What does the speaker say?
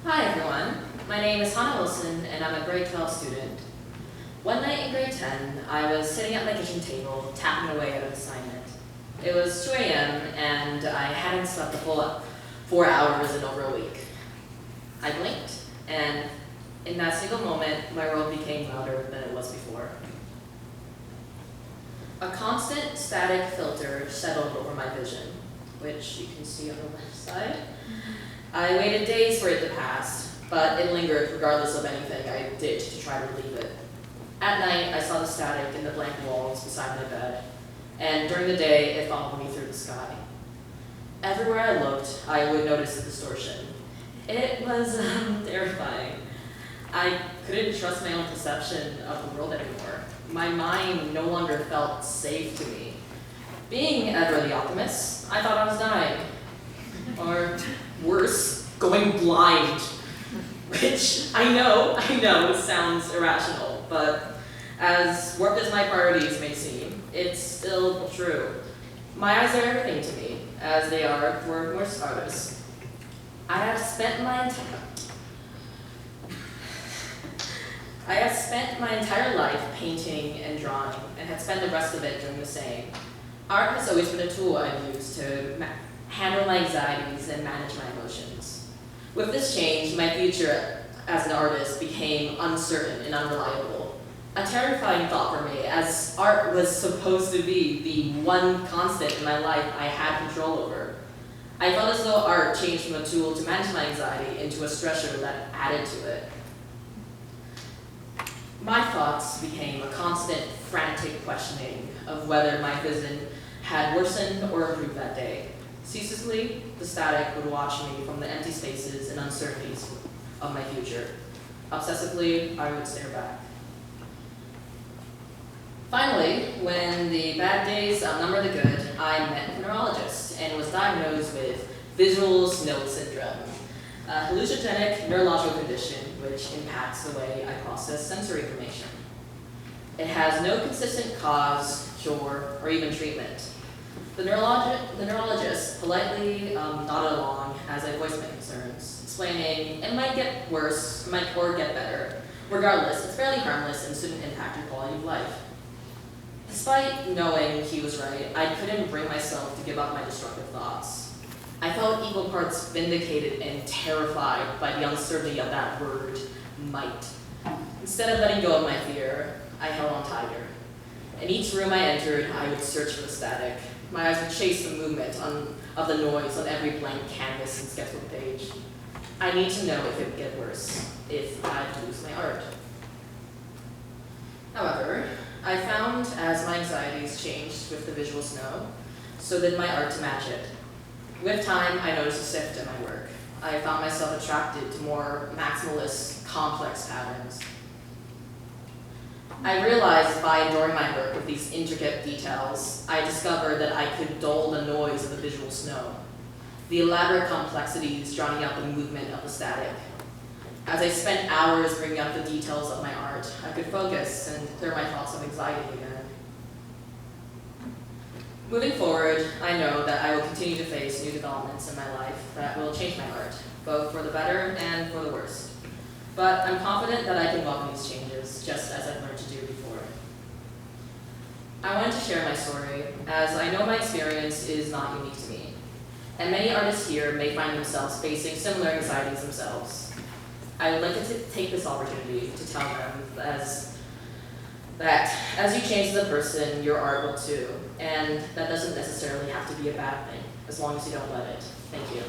Hi everyone, my name is Hana and I'm a grade 12 student. One night in grade 10, I was sitting at my kitchen table, tapping away at an assignment. It was 2 a.m. and I hadn't slept the full 4 hours in over a week. I blinked, and in that single moment, my world became louder than it was before. A constant static filter settled over my vision, which you can see on the left side. I waited days for it to pass, but it lingered regardless of anything I did to try to relieve it. At night, I saw the static in the blank walls beside my bed, and during the day, it followed me through the sky. Everywhere I looked, I would notice the distortion. It was terrifying. I couldn't trust my own perception of the world anymore. My mind no longer felt safe to me. Being ever the optimist, I thought I was dying. Or worse, going blind. Which I know sounds irrational, but as warped as my priorities may seem, it's still true. My eyes are everything to me, as they are for most artists. I have spent my entire life painting and drawing, and have spent the rest of it doing the same. Art has always been a tool I've used to handle my anxieties and manage my emotions. With this change, my future as an artist became uncertain and unreliable. A terrifying thought for me, as art was supposed to be the one constant in my life I had control over. I felt as though art changed from a tool to manage my anxiety into a stressor that added to it. My thoughts became a constant, frantic questioning of whether my vision had worsened or improved that day. Ceaselessly, the static would watch me from the empty spaces and uncertainties of my future. Obsessively, I would stare back. Finally, when the bad days outnumber the good, I met a neurologist and was diagnosed with visual node syndrome, a hallucinogenic neurological condition which impacts the way I process sensory information. It has no consistent cause, cure, or even treatment. The neurologist politely nodded along as I voiced my concerns, explaining it might get worse, or get better. Regardless, it's fairly harmless and shouldn't impact your quality of life. Despite knowing he was right, I couldn't bring myself to give up my destructive thoughts. I felt equal parts vindicated and terrified by the uncertainty of that word, might. Instead of letting go of my fear, I held on tighter. In each room I entered, I would search for the static. My eyes would chase the movement of the noise on every blank canvas and sketchbook page. I need to know if it would get worse, if I'd lose my art. However, I found as my anxieties changed with the visual snow, so did my art to match it. With time, I noticed a shift in my work. I found myself attracted to more maximalist, complex patterns. I realized by adoring my work with these intricate details, I discovered that I could dull the noise of the visual snow, the elaborate complexities drowning out the movement of the static. As I spent hours bringing up the details of my art, I could focus and clear my thoughts of anxiety again. Moving forward, I know that I will continue to face new developments in my life that will change my art, both for the better and for the worst. But I'm confident that I can welcome these changes, just as I've learned to do before. I wanted to share my story, as I know my experience is not unique to me, and many artists here may find themselves facing similar anxieties themselves. I would like to take this opportunity to tell them that as you change as a person, your art will too, and that doesn't necessarily have to be a bad thing, as long as you don't let it. Thank you.